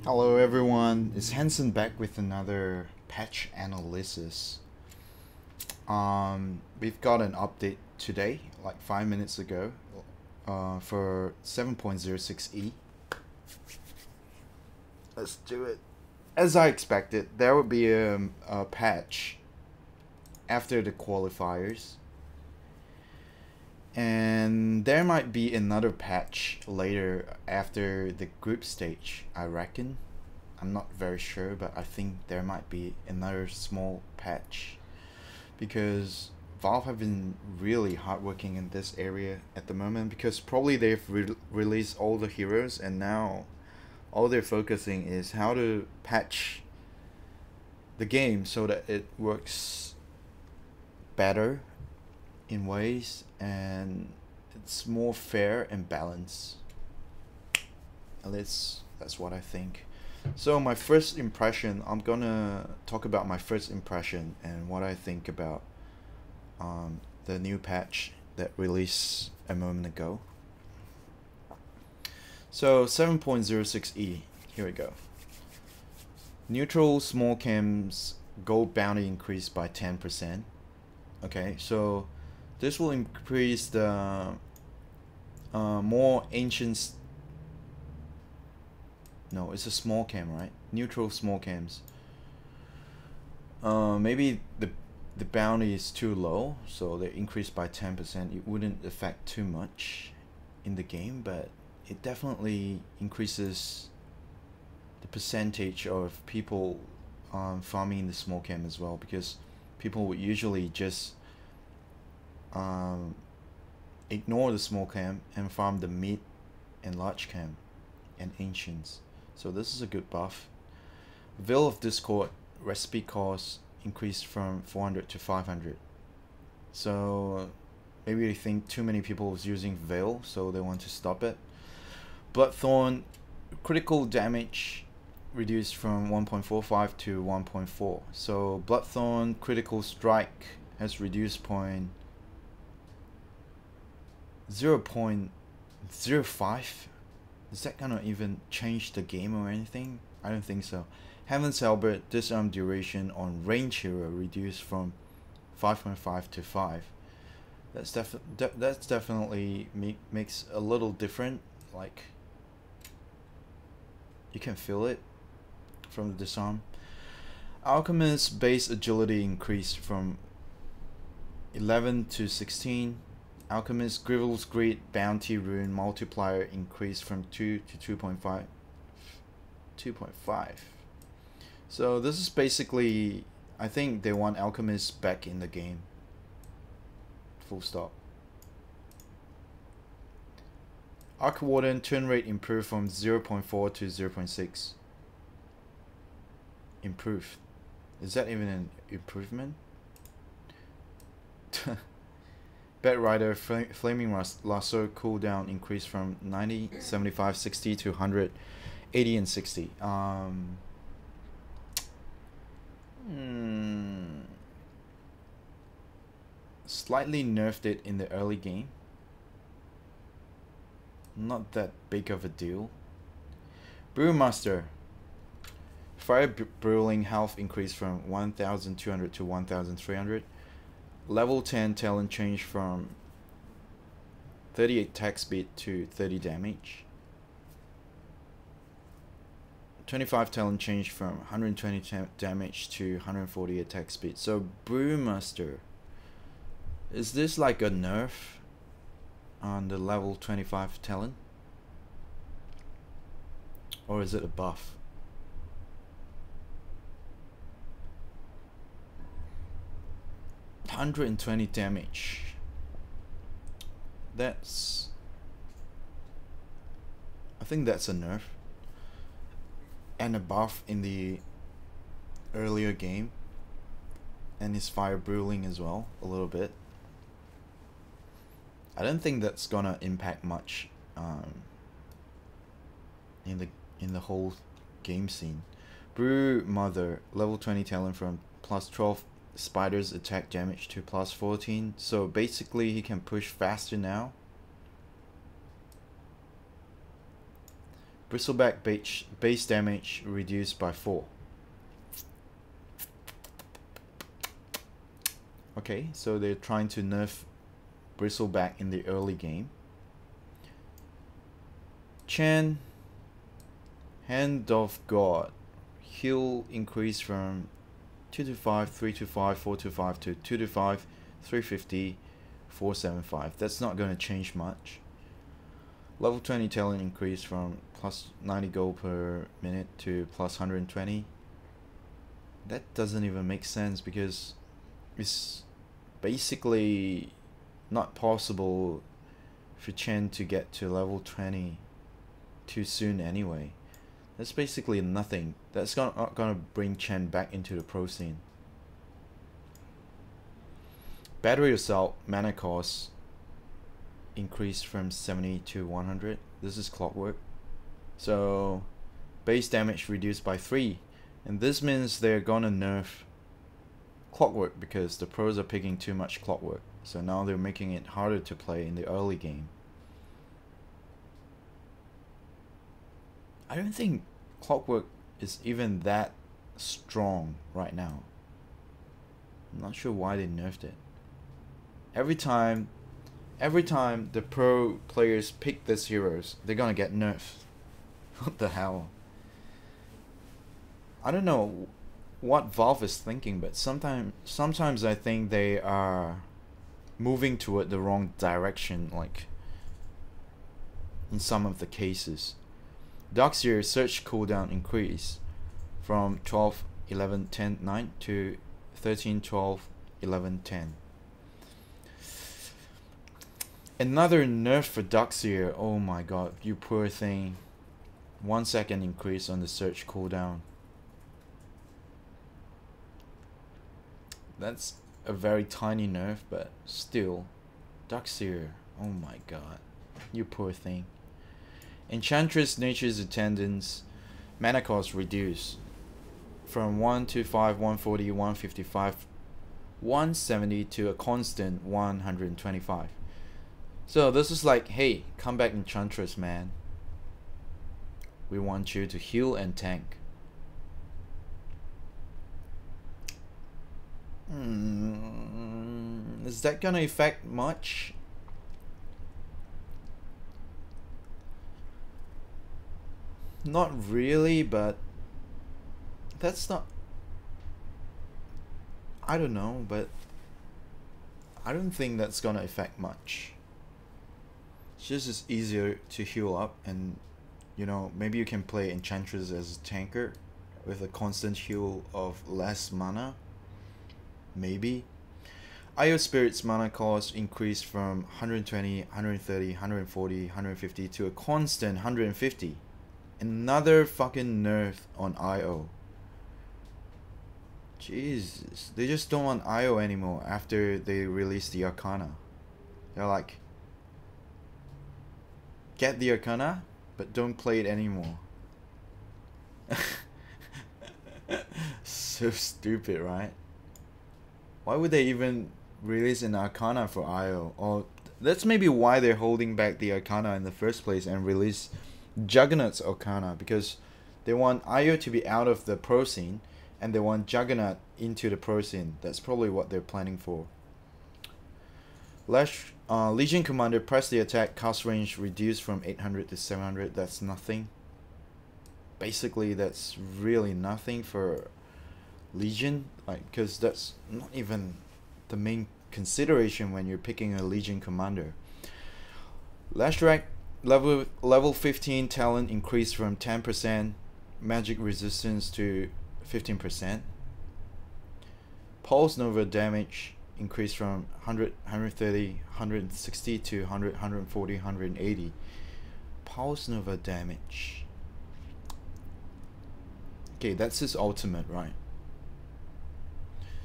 Hello everyone, it's Hanson back with another patch analysis. We've got an update today, like 5 minutes ago, for 7.06e. Let's do it. As I expected, there would be a patch after the qualifiers. And there might be another patch later after the group stage, I reckon. I'm not very sure, but I think there might be another small patch. Because Valve have been really hardworking in this area at the moment, because probably they've released all the heroes and now all they're focusing is how to patch the game so that it works better in ways and it's more fair and balanced. At least that's what I think. So my first impression, I'm gonna talk about my first impression and what I think about the new patch that released a moment ago. So 7.06e, here we go. Neutral small cams gold bounty increased by 10%. Okay, so this will increase the more ancient. No, it's a small cam, right? Neutral small cams. Maybe the bounty is too low, so they increased by 10%. It wouldn't affect too much in the game, but it definitely increases the percentage of people farming in the small cam as well, because people would usually just ignore the small cam and farm the mid and large cam and ancients. So this is a good buff. Veil of Discord recipe cost increased from 400 to 500. So maybe they think too many people was using Veil, so they want to stop it. Bloodthorn critical damage reduced from 1.45 to 1.4. So Bloodthorn critical strike has reduced 0.05. Is that gonna even change the game or anything? I don't think so. Heaven's Halberd disarm duration on range hero reduced from 5.5 to 5. That's definitely makes a little different. Like you can feel it from the disarm. Alchemist base agility increased from 11 to 16. Alchemist Grivel's Greed Bounty Rune multiplier increased from 2 to 2.5. 2.5. So this is basically, I think they want Alchemist back in the game. Full stop. Arc Warden turn rate improved from 0.4 to 0.6. Improved. Is that even an improvement? Bed Rider Flaming Lasso cooldown increased from 90, 75, 60 to 100, 80 and 60. Slightly nerfed it in the early game. Not that big of a deal. Brewmaster. Fire Brewing health increased from 1,200 to 1,300. Level 10 talent change from 38 attack speed to 30 damage. 25 talent change from 120 damage to 140 attack speed. So Brewmaster, is this like a nerf on the level 25 talent? Or is it a buff? $120 damage. That's, I think that's a nerf. And a buff in the earlier game. And his fire brewing as well, a little bit. I don't think that's gonna impact much in the whole game scene. Brew Mother, level 20 talent from plus 12 spiders attack damage to plus 14. So basically he can push faster now. Bristleback base damage reduced by 4. Okay, so they're trying to nerf Bristleback in the early game. Chen, Hand of God. Heal increase from 225, 325, 425 to 225, 350, 475. That's not going to change much. Level 20 talent increase from plus 90 gold per minute to plus 120. That doesn't even make sense because it's basically not possible for Chen to get to level 20 too soon anyway. That's basically nothing. That's not gonna bring Chen back into the pro scene. Battery assault mana cost increased from 70 to 100. This is clockwork. So base damage reduced by 3. And this means they're gonna nerf clockwork because the pros are picking too much clockwork. So now they're making it harder to play in the early game. I don't think clockwork is even that strong right now. I'm not sure why they nerfed it. Every time the pro players pick these heroes, they're gonna get nerfed. What the hell? I don't know what Valve is thinking, but sometimes I think they are moving toward the wrong direction, like in some of the cases. Darkseer search cooldown increase from 12, 11, 10, 9 to 13, 12, 11, 10. Another nerf for Darkseer. Oh my god, you poor thing. 1 second increase on the search cooldown. That's a very tiny nerf, but still. Darkseer. Oh my god. You poor thing. Enchantress Nature's Attendants. Mana cost reduced from 125, 140, 155, 170 to a constant 125. So this is like, hey, come back Enchantress, man. We want you to heal and tank. Is that gonna affect much? Not really, but that's not... I don't know, but I don't think that's gonna affect much. It's just easier to heal up, and you know, maybe you can play Enchantress as a tanker with a constant heal of less mana. Maybe. Io Spirit's mana cost increased from 120, 130, 140, 150 to a constant 150. Another fucking nerf on Io. Jesus, they just don't want Io anymore after they released the Arcana. They're like, get the Arcana, but don't play it anymore. So stupid, right? Why would they even release an Arcana for Io? Or that's maybe why they're holding back the Arcana in the first place and release Juggernaut's Arcana, because they want Io to be out of the pro scene and they want Juggernaut into the pro scene. That's probably what they're planning for. Legion Commander, press the attack, cast range reduced from 800 to 700. That's nothing. Basically, that's really nothing for Legion, like, because that's not even the main consideration when you're picking a Legion Commander. Lashrak level 15 talent increased from 10% magic resistance to 15%. Pulse Nova damage increased from 100, 130, 160 to 100, 140, 180. Pulse Nova damage. Okay, that's his ultimate, right?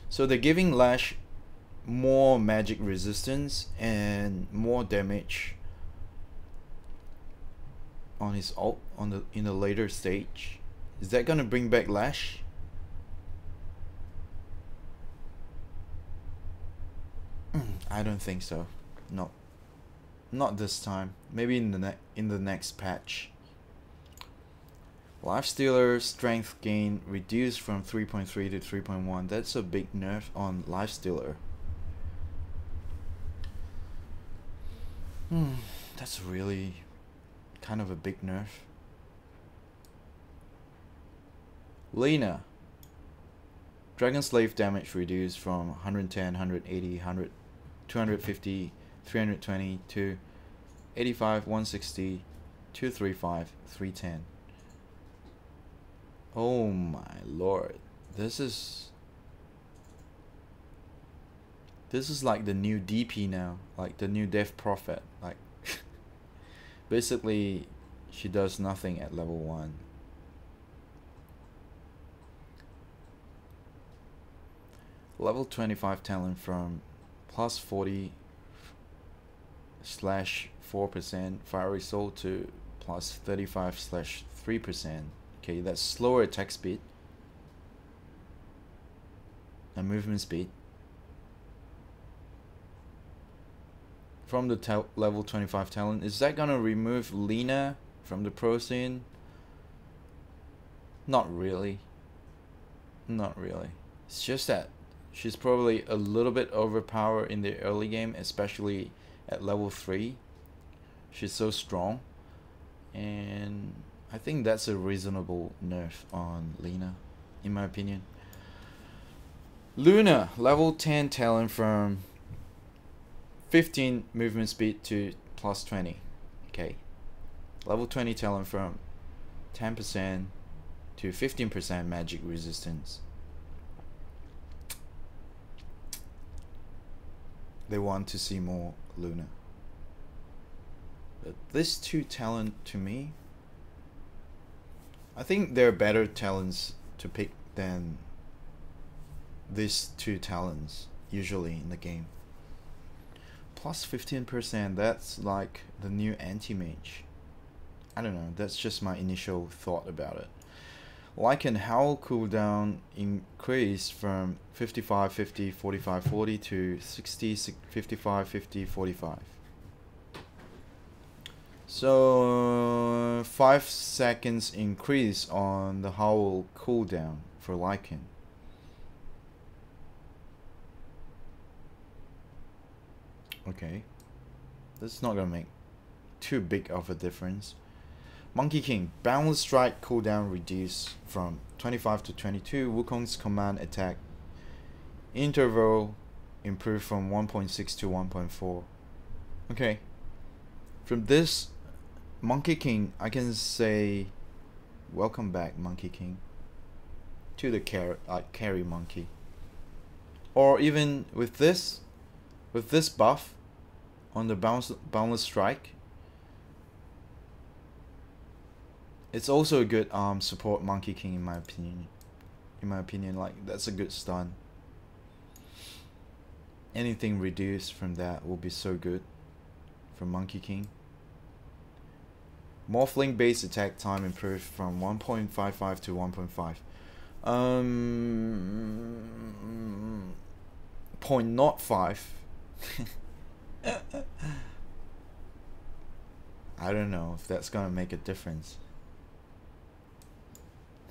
So they're giving Lash more magic resistance and more damage on his ult in the later stage. Is that gonna bring back Lash? I don't think so. No, not this time. Maybe in the next patch. Lifestealer strength gain reduced from 3.3 to 3.1. That's a big nerf on Lifestealer. That's really kind of a big nerf. Lena. Dragon Slave damage reduced from 110, 180, 100, 250, 320 to 85, 160, 235, 310. Oh my lord. This is like the new DP now, like the new Death Prophet. Like basically she does nothing at level 1. Level 25 talent from plus 40/4% Fiery Soul to plus 35/3%. Okay, that's slower attack speed and movement speed. From the level 25 talent, is that gonna remove Lena from the pro scene? Not really. Not really. It's just that she's probably a little bit overpowered in the early game, especially at level 3. She's so strong, and I think that's a reasonable nerf on Lena, in my opinion. Luna, level 10 talent from 15 movement speed to plus 20. Okay. Level 20 talent from 10% to 15% magic resistance. They want to see more Luna. But this 2 talent, to me, I think there are better talents to pick than these 2 talents usually in the game. Plus 15%, that's like the new anti-mage. I don't know, that's just my initial thought about it. Lycan Howl cooldown increased from 55, 50, 45, 40 to 60, 55, 50, 45. So 5 seconds increase on the Howl cooldown for Lycan. Okay, that's not gonna make too big of a difference. Monkey King, Boundless Strike cooldown reduced from 25 to 22. Wukong's command attack interval improved from 1.6 to 1.4. Okay, from this Monkey King, I can say welcome back, Monkey King, to the carry monkey. Or even with this buff on the Boundless Strike, it's also a good support Monkey King, in my opinion. Like, that's a good stun. Anything reduced from that will be so good for Monkey King. Morphling base attack time improved from 1.55 to 1.5. 0.05. I don't know if that's gonna make a difference.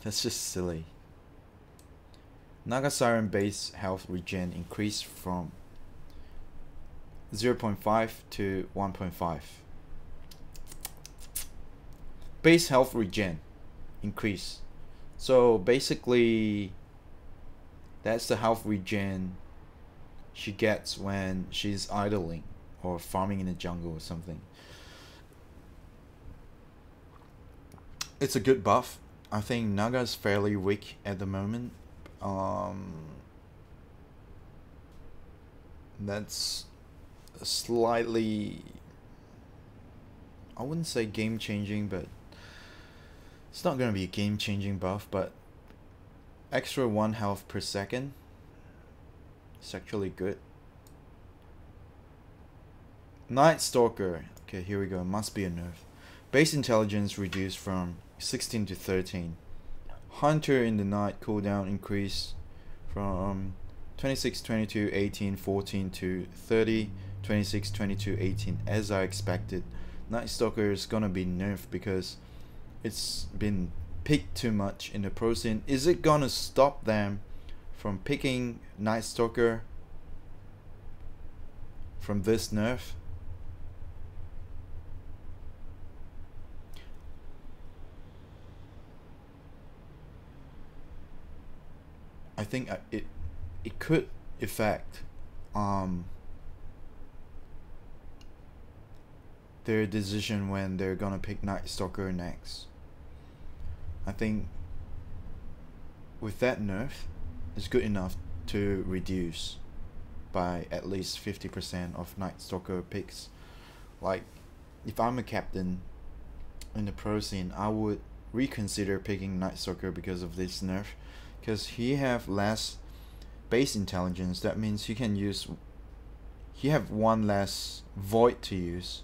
That's just silly. Naga Siren base health regen increased from 0.5 to 1.5. Base health regen increase. So basically, that's the health regen she gets when she's idling or farming in the jungle or something. It's a good buff. I think Naga's fairly weak at the moment. That's slightly, I wouldn't say game changing, but it's not gonna be a game changing buff, but extra 1 health per second, it's actually good. Night Stalker, okay, here we go, must be a nerf. Base intelligence reduced from 16 to 13. Hunter in the night cooldown increased from 26, 22, 18, 14 to 30, 26, 22, 18, as I expected. Night Stalker is gonna be nerfed because it's been pick too much in the pro scene, is it gonna stop them from picking Night Stalker from this nerf? I think it could affect their decision when they're gonna pick Night Stalker next. I think with that nerf, it's good enough to reduce by at least 50% of Night Stalker picks. Like, if I'm a captain in the pro scene, I would reconsider picking Night Stalker because of this nerf, because he have less base intelligence. That means he have one less void to use,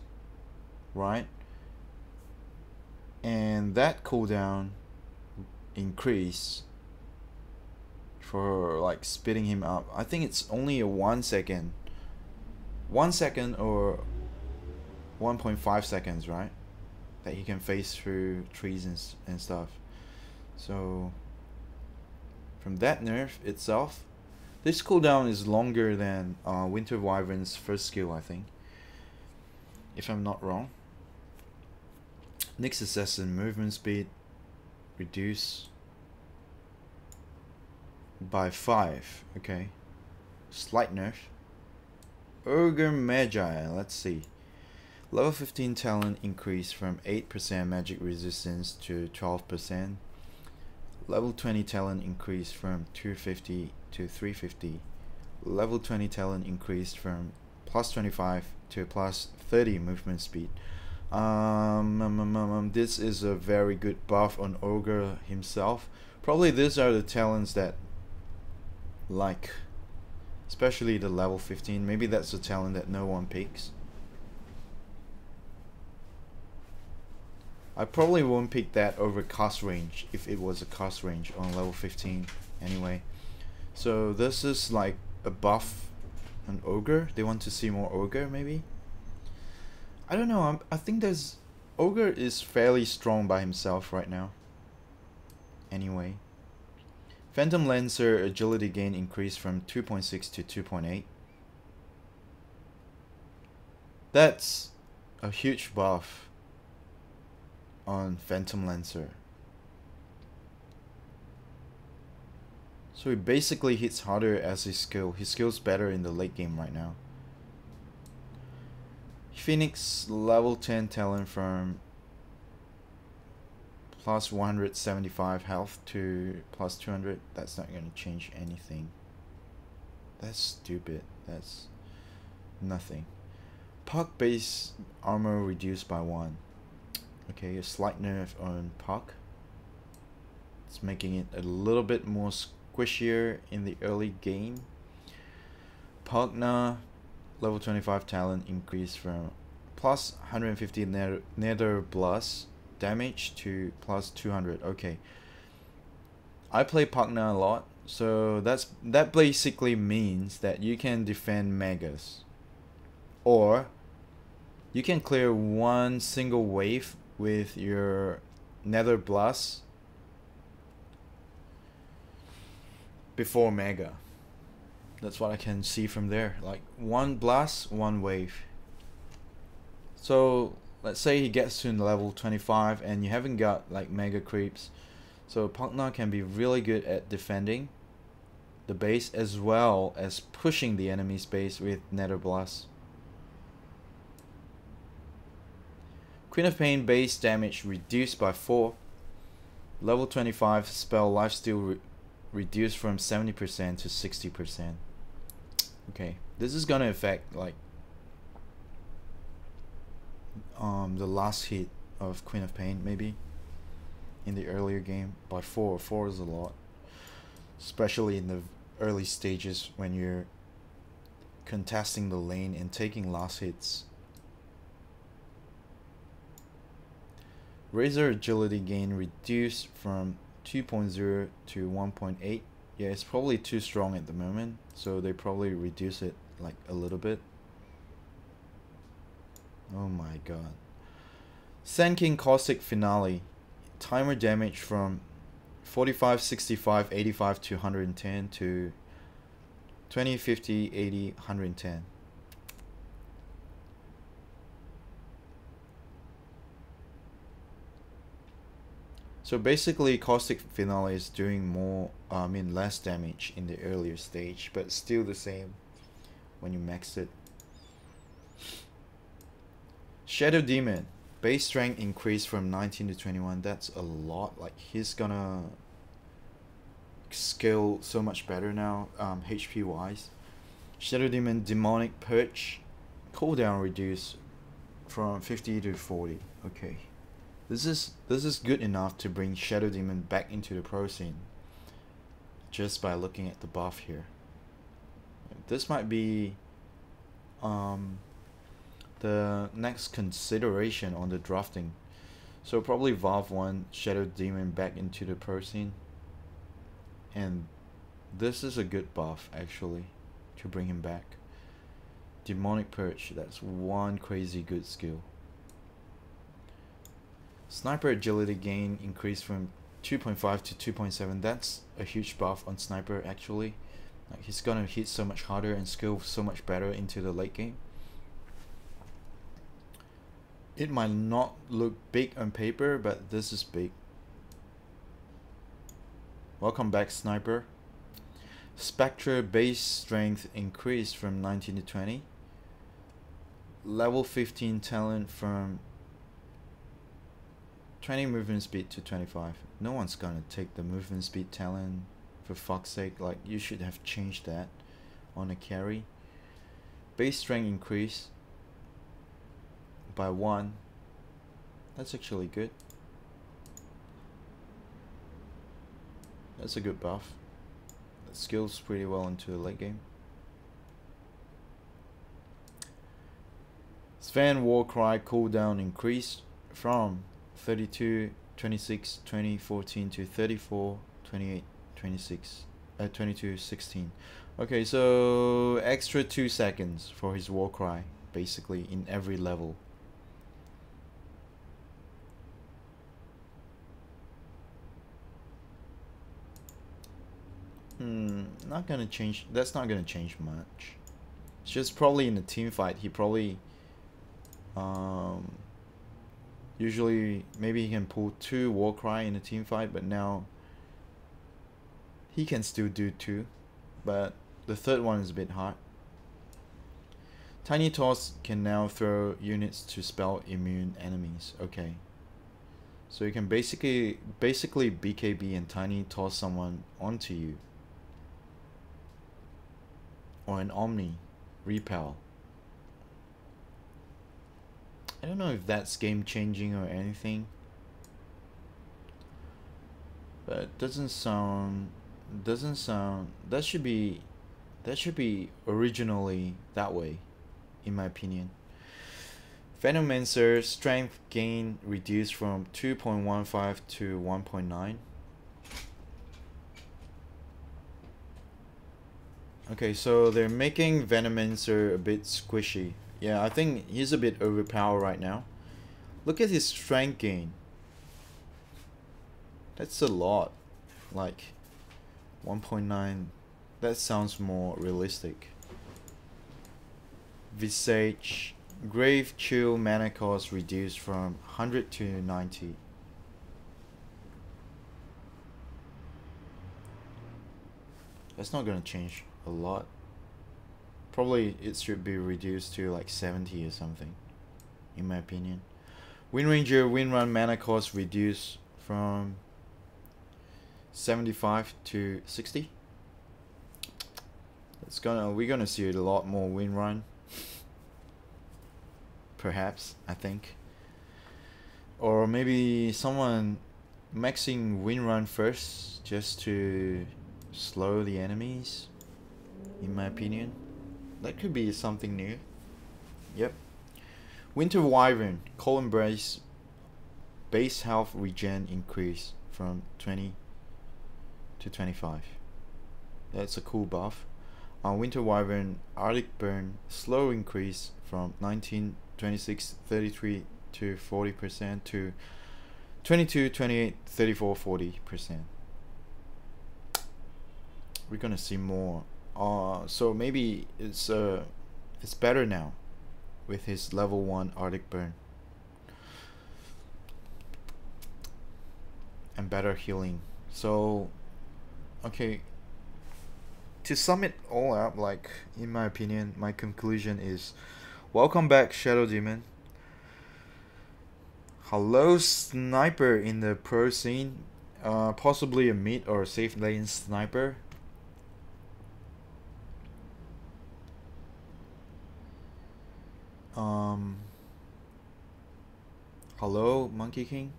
right? And that cooldown increase for like speeding him up, I think it's only a 1 second or 1.5 seconds, right, that he can phase through trees and stuff. So from that nerf itself, this cooldown is longer than Winter Wyvern's first skill, I think, if I'm not wrong. Nyx Assassin movement speed reduce by 5. Okay, slight nerf. Ogre Magi, let's see. Level 15 talent increase from 8% magic resistance to 12%. Level 20 talent increase from 250 to 350. Level 20 talent increased from plus 25 to plus 30 movement speed. This is a very good buff on Ogre himself. Probably these are the talents that, like, especially the level 15, maybe that's a talent that no one picks. I probably won't pick that over cast range if it was a cast range on level 15 anyway. So this is like a buff on Ogre. They want to see more Ogre, maybe? I don't know, I think Ogre is fairly strong by himself right now. Anyway. Phantom Lancer agility gain increased from 2.6 to 2.8. That's a huge buff on Phantom Lancer. So he basically hits harder as his skill. His skill's better in the late game right now. Phoenix level 10 talent from plus 175 health to plus 200. That's not going to change anything. That's stupid. That's nothing. Puck base armor reduced by 1. Okay, a slight nerf on Puck. It's making it a little bit more squishier in the early game. Pugna level 25 talent increased from plus 150 nether blast damage to plus 200. Okay, I play Pugna a lot, so that basically means that you can defend megas, or you can clear one single wave with your nether blast before mega. That's what I can see from there, like one blast, one wave. So let's say he gets to level 25 and you haven't got like mega creeps, so Pugna can be really good at defending the base as well as pushing the enemy's base with nether blast. Queen of Pain base damage reduced by 4. Level 25 spell lifesteal reduced from 70% to 60%. Okay, this is gonna affect like the last hit of Queen of Pain maybe in the earlier game by 4. 4 is a lot, especially in the early stages when you're contesting the lane and taking last hits. Razor agility gain reduced from 2.0 to 1.8. Yeah, it's probably too strong at the moment, so they probably reduce it like a little bit. Oh my god. Sand King Caustic Finale Timer damage from 45, 65, 85 to 110 to 20, 50, 80, 110. So basically Caustic Finale is doing more, less damage in the earlier stage, but still the same when you max it. Shadow Demon, base strength increase from 19 to 21. That's a lot. Like, he's gonna scale so much better now, HP wise. Shadow Demon Demonic Perch, cooldown reduce from 50 to 40. Okay, this is good enough to bring Shadow Demon back into the pro scene just by looking at the buff here. This might be the next consideration on the drafting. So probably Valve 1 Shadow Demon back into the pro scene, and this is a good buff actually to bring him back. Demonic Perch, that's one crazy good skill. Sniper agility gain increased from 2.5 to 2.7. That's a huge buff on Sniper actually. Like, he's gonna hit so much harder and skill so much better into the late game. It might not look big on paper, but this is big. Welcome back, Sniper. Spectre base strength increased from 19 to 20. Level 15 talent from 20 movement speed to 25. No one's gonna take the movement speed talent, for fuck's sake. Like, you should have changed that on a carry. Base strength increase by 1. That's actually good. That's a good buff. That skills pretty well into the late game. Sven Warcry cooldown increased from 32, 26, 20, 14 to 34, 28, 26, 22, 16. Okay, so extra 2 seconds for his Warcry, basically, in every level. Not gonna change. That's not gonna change much. It's just probably in a team fight, he probably usually maybe he can pull 2 Warcry in a team fight, but now he can still do 2, but the third one is a bit hard. Tiny Toss can now throw units to spell immune enemies. Okay, so you can basically BKB and Tiny Toss someone onto you, or an Omni repel. I don't know if that's game changing or anything, but it doesn't sound that should be originally that way, in my opinion. Venomancer strength gain reduced from 2.15 to 1.9. Okay, so they're making Venomancer a bit squishy. Yeah, I think he's a bit overpowered right now. Look at his strength gain. That's a lot. Like 1.9. That sounds more realistic. Visage Grave Chill mana cost reduced from 100 to 90. That's not gonna change a lot. Probably it should be reduced to like 70 or something, in my opinion. Wind Ranger Wind Run mana cost reduced from 75 to 60. We're gonna see a lot more Wind Run. Perhaps, I think. Or maybe someone maxing Wind Run first just to slow the enemies, in my opinion. That could be something new. Yep. Winter Wyvern Cold Embrace base health regen increase from 20 to 25. That's a cool buff. Winter Wyvern Arctic Burn slow increase from 19, 26, 33 to 40% to 22, 28, 34, 40%. We're gonna see more. So maybe it's better now with his level 1 Arctic Burn and better healing. So okay, to sum it all up, like in my opinion, my conclusion is welcome back Shadow Demon. Hello sniper in the pro scene, possibly a mid or safe lane sniper. Hello Monkey King,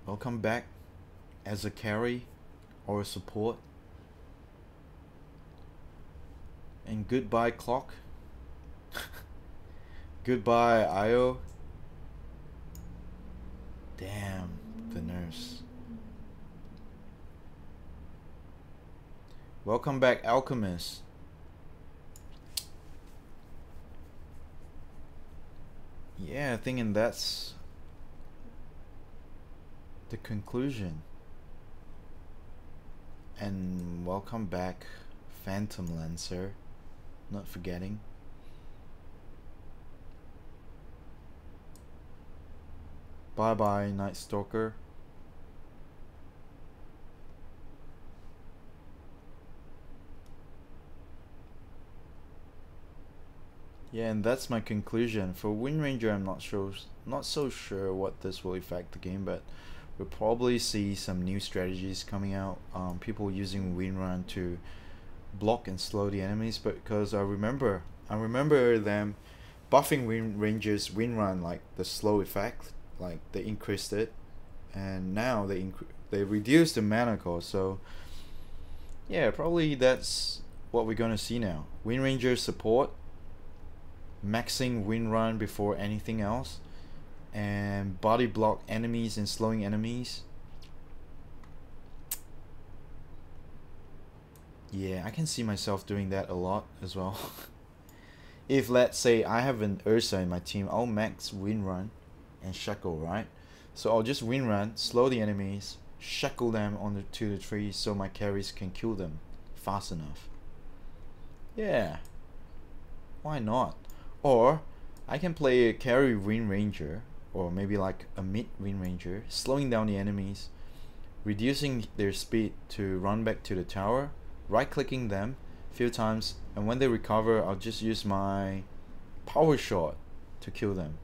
welcome back as a carry or a support. And goodbye Clock. Goodbye Io. Damn, the nurse. Welcome back Alchemist. Yeah, I think that's the conclusion. And welcome back Phantom Lancer, not forgetting. Bye bye Night Stalker. Yeah, and that's my conclusion. For Wind Ranger, I'm not so sure what this will affect the game, but we'll probably see some new strategies coming out. People using Wind Run to block and slow the enemies, but because I remember them buffing Wind Ranger's Wind Run, like the slow effect, like they increased it, and now they reduced the mana cost. So yeah, probably that's what we're gonna see now. Wind Ranger support, maxing Wind Run before anything else, and body block enemies and slowing enemies. Yeah, I can see myself doing that a lot as well. If let's say I have an Ursa in my team, I'll max Wind Run and shackle, right? So I'll just Wind Run, slow the enemies, shackle them to the trees so my carries can kill them fast enough. Yeah, why not? Or I can play a carry Wind Ranger, or maybe like a mid Wind Ranger, slowing down the enemies, reducing their speed to run back to the tower, right clicking them a few times, and when they recover I'll just use my power shot to kill them.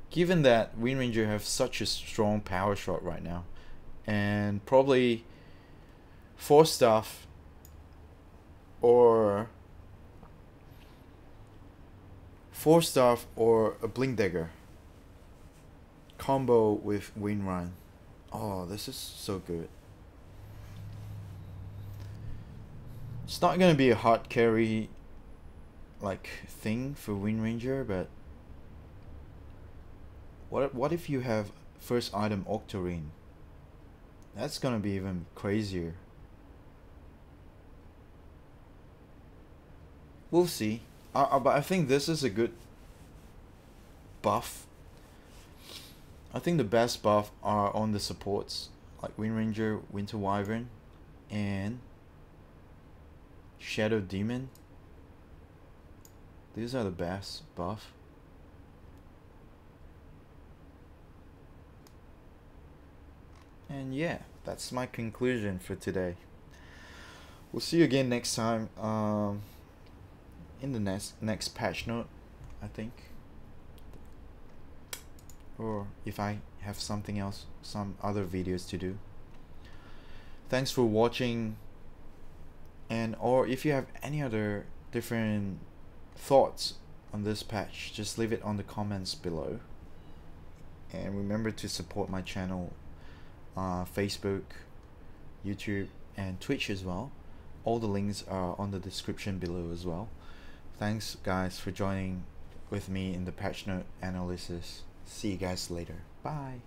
Given that Wind Ranger have such a strong power shot right now, and probably 4 staff or a Blink Dagger combo with Wind Run. Oh, this is so good. It's not gonna be a hard carry like thing for Wind Ranger, but what if you have first item Octarine? That's gonna be even crazier. We'll see. But I think this is a good buff. I think the best buff are on the supports, like Wind Ranger, Winter Wyvern, and Shadow Demon. These are the best buff. And yeah, that's my conclusion for today. We'll see you again next time. In the next patch note, I think, or if I have something else, some other videos to do. Thanks for watching, and or if you have any other different thoughts on this patch, just leave it on the comments below. And remember to support my channel, Facebook, YouTube, and Twitch as well. All the links are on the description below as well. Thanks guys for joining with me in the patch note analysis. See you guys later. Bye.